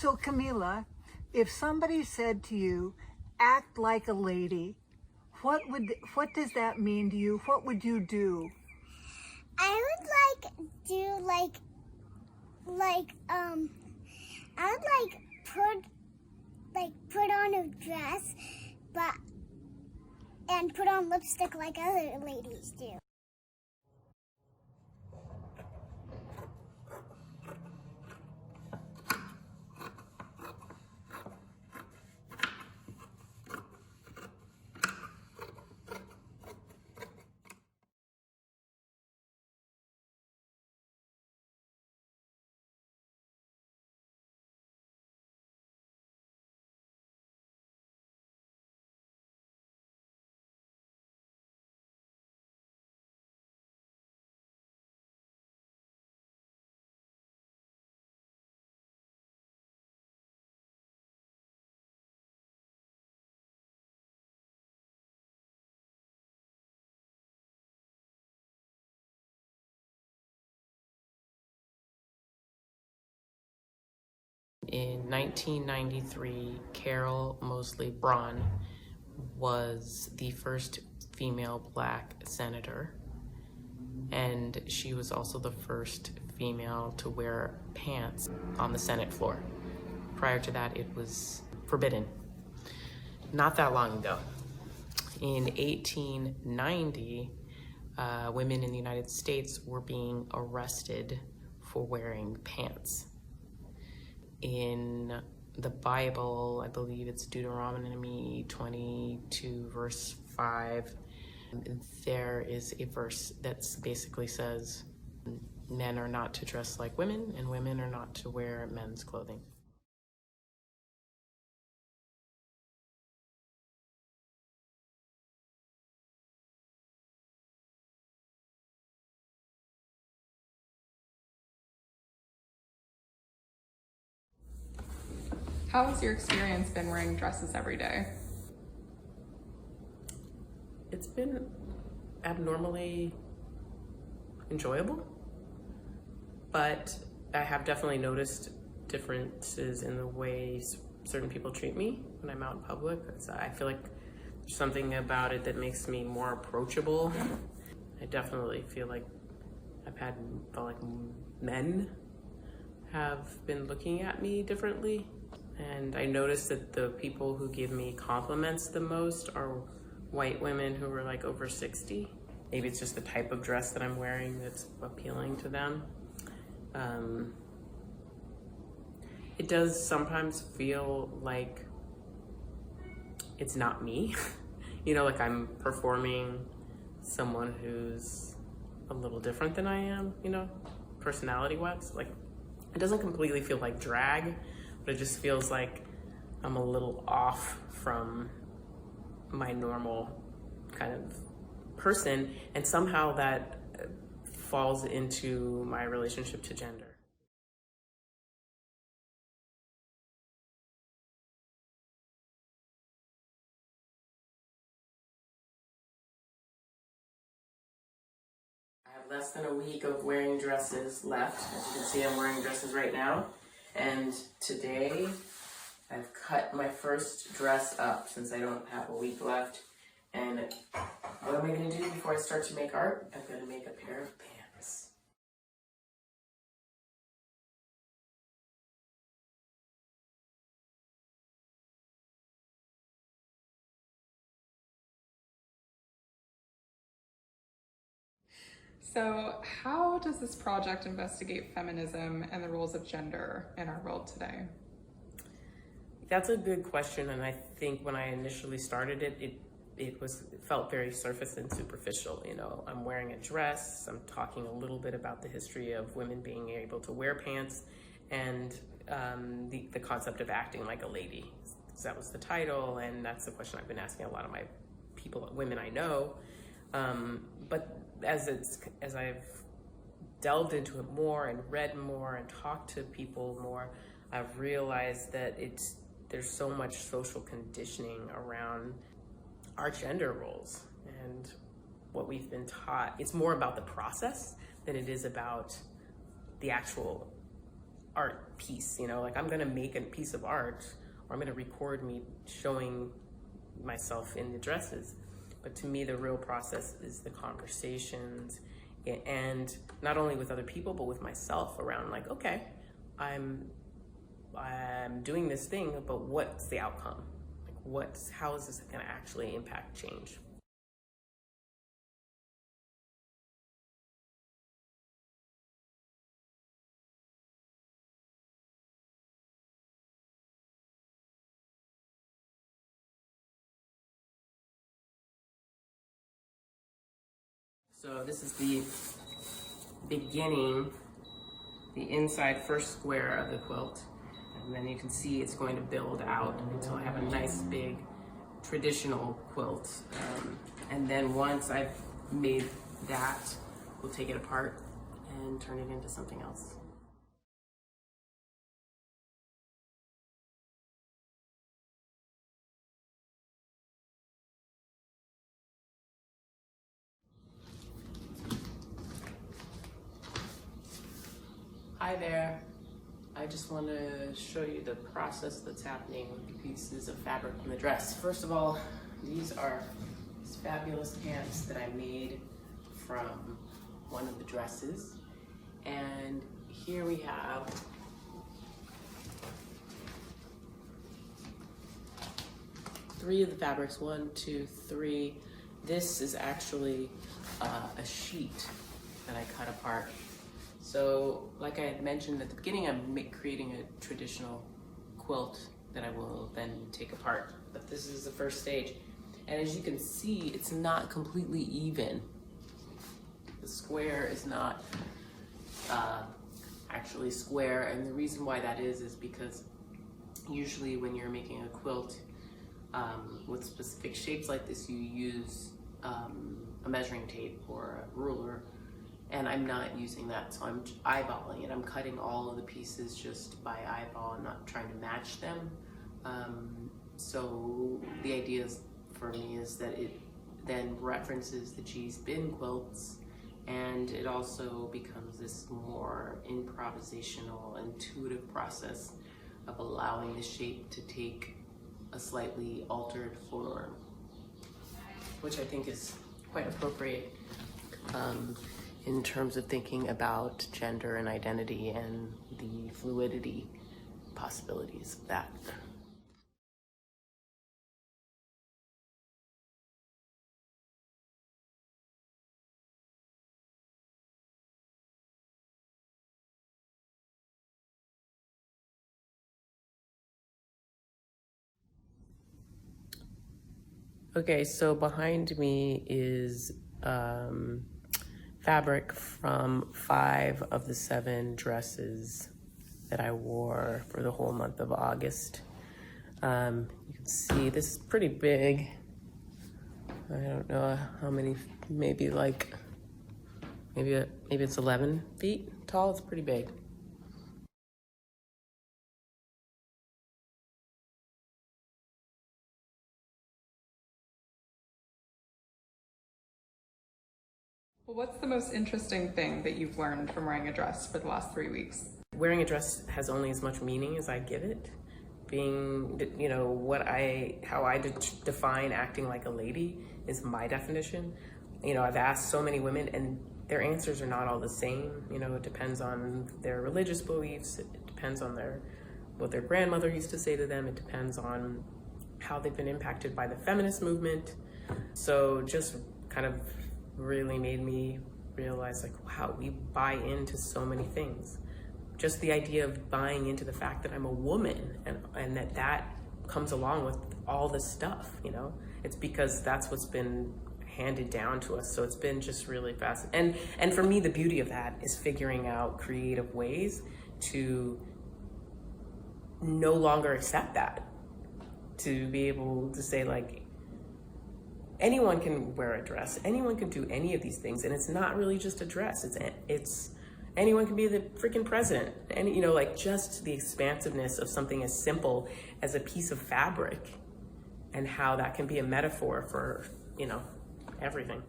So Camila, if somebody said to you, act like a lady, what does that mean to you? What would you do? I would do I would put on a dress, but and put on lipstick like other ladies do. In 1993, Carol Moseley Braun was the first female Black senator, and she was also the first female to wear pants on the Senate floor. Prior to that, it was forbidden. Not that long ago, in 1890, women in the United States were being arrested for wearing pants. In the Bible, I believe it's Deuteronomy 22, verse 5, there is a verse that basically says, men are not to dress like women, and women are not to wear men's clothing. How has your experience been wearing dresses every day? It's been abnormally enjoyable, but I have definitely noticed differences in the ways certain people treat me when I'm out in public. I feel like there's something about it that makes me more approachable. I definitely feel like felt like men have been looking at me differently. And I noticed that the people who give me compliments the most are white women who are like over 60. Maybe it's just the type of dress that I'm wearing that's appealing to them. It does sometimes feel like it's not me. You know, like I'm performing someone who's a little different than I am, you know, personality-wise. Like, it doesn't completely feel like drag, but it just feels like I'm a little off from my normal kind of person, and somehow that falls into my relationship to gender. I have less than a week of wearing dresses left. As you can see, I'm wearing dresses right now. And today, I've cut my first dress up since I don't have a week left. And what am I gonna do before I start to make art? I'm gonna make a pair of pants. So, how does this project investigate feminism and the roles of gender in our world today? That's a good question, and I think when I initially started it felt very surface and superficial. You know, I'm wearing a dress, I'm talking a little bit about the history of women being able to wear pants, and the concept of acting like a lady. So that was the title, and that's the question I've been asking a lot of my women I know. But as I've delved into it more and read more and talked to people more, I've realized that there's so much social conditioning around our gender roles and what we've been taught. It's more about the process than it is about the actual art piece, you know, like I'm gonna make a piece of art or I'm gonna record me showing myself in the dresses. But to me, the real process is the conversations, and not only with other people, but with myself around like, okay, I'm doing this thing, but what's the outcome? Like how is this gonna actually impact change? So this is the beginning, the inside first square of the quilt. And then you can see it's going to build out until I have a nice big traditional quilt. And then once I've made that, we'll take it apart and turn it into something else. Hi there. I just want to show you the process that's happening with the pieces of fabric in the dress. First of all, these are these fabulous pants that I made from one of the dresses. And here we have three of the fabrics, 1, 2, 3. This is actually a sheet that I cut apart. So, like I had mentioned at the beginning, I'm creating a traditional quilt that I will then take apart. But this is the first stage. And as you can see, it's not completely even. The square is not actually square. And the reason why that is because usually when you're making a quilt with specific shapes like this, you use a measuring tape or a ruler. And I'm not using that, so I'm eyeballing it. I'm cutting all of the pieces just by eyeball and not trying to match them. So the idea for me is that it then references the Gee's Bin quilts, and it also becomes this more improvisational, intuitive process of allowing the shape to take a slightly altered form, which I think is quite appropriate in terms of thinking about gender and identity and the fluidity possibilities of that. Okay, so behind me is fabric from 5 of the 7 dresses that I wore for the whole month of August. You can see this is pretty big. I don't know how many, maybe it's 11 feet tall. It's pretty big. Well, what's the most interesting thing that you've learned from wearing a dress for the last 3 weeks? Wearing a dress has only as much meaning as I give it. Being, you know, how I define acting like a lady is my definition. You know, I've asked so many women and their answers are not all the same. You know, it depends on their religious beliefs. It depends on what their grandmother used to say to them. It depends on how they've been impacted by the feminist movement. So just kind of really made me realize, like, wow, we buy into so many things. Just the idea of buying into the fact that I'm a woman and that comes along with all this stuff, you know? It's because that's what's been handed down to us. So it's been just really fascinating. And for me, the beauty of that is figuring out creative ways to no longer accept that. To be able to say, like, anyone can wear a dress. Anyone can do any of these things. And it's not really just a dress. It's anyone can be the freaking president. And, you know, like, just the expansiveness of something as simple as a piece of fabric and how that can be a metaphor for, you know, everything.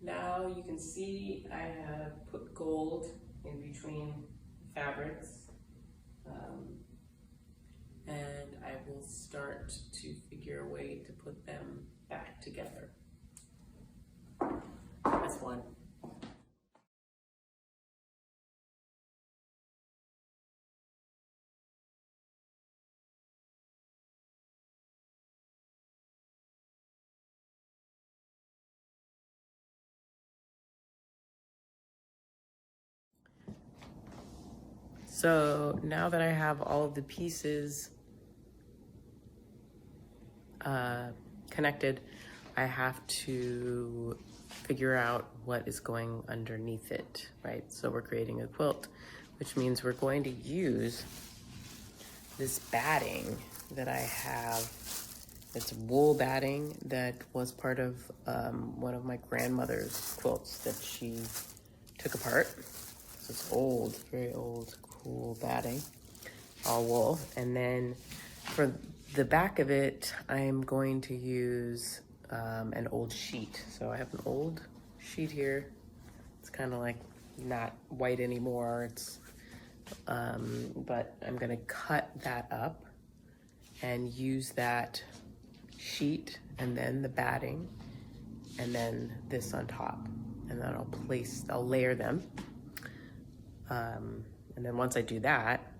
Now you can see I have put gold in between fabrics. And I will start to figure a way to put them back together. That's one. So now that I have all of the pieces connected, I have to figure out what is going underneath it, right? So we're creating a quilt, which means we're going to use this batting that I have. It's wool batting that was part of one of my grandmother's quilts that she took apart. So it's old, very old, cool batting, all wool. And then for the back of it, I'm going to use an old sheet. So I have an old sheet here. It's kind of like not white anymore. It's, but I'm gonna cut that up and use that sheet and then the batting and then this on top. And then I'll layer them. And then once I do that,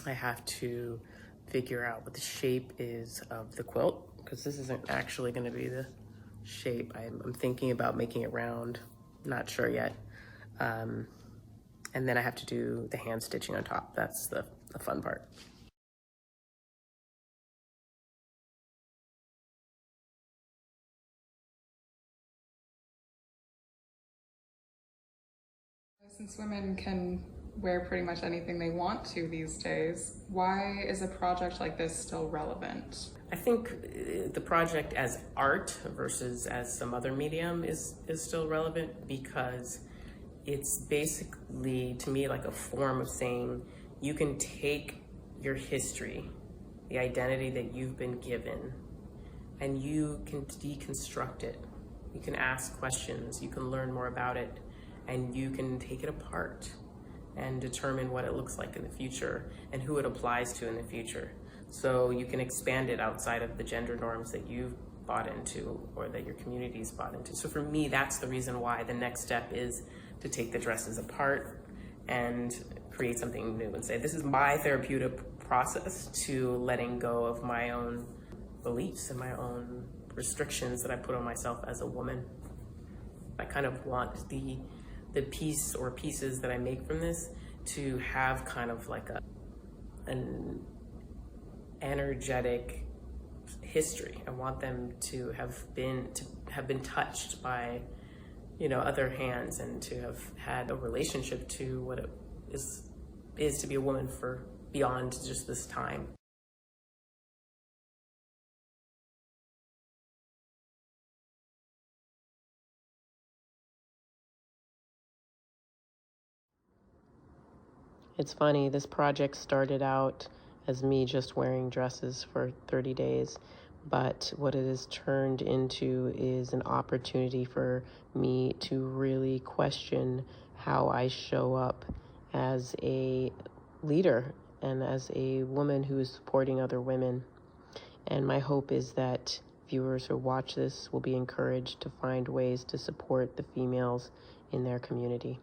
I have to figure out what the shape is of the quilt, because this isn't actually going to be the shape. I'm thinking about making it round, not sure yet. And then I have to do the hand stitching on top. That's the fun part. Since women can wear pretty much anything they want to these days, why is a project like this still relevant? I think the project as art versus as some other medium is still relevant, because it's basically, to me, like a form of saying you can take your history, the identity that you've been given, and you can deconstruct it. You can ask questions, you can learn more about it, and you can take it apart and determine what it looks like in the future and who it applies to in the future. So you can expand it outside of the gender norms that you've bought into or that your community's bought into. So for me, that's the reason why the next step is to take the dresses apart and create something new and say, this is my therapeutic process to letting go of my own beliefs and my own restrictions that I put on myself as a woman. I kind of want the piece or pieces that I make from this to have kind of like an energetic history. I want them to have been touched by, you know, other hands, and to have had a relationship to what it is to be a woman for beyond just this time. It's funny, this project started out as me just wearing dresses for 30 days, but what it has turned into is an opportunity for me to really question how I show up as a leader and as a woman who is supporting other women. And my hope is that viewers who watch this will be encouraged to find ways to support the females in their community.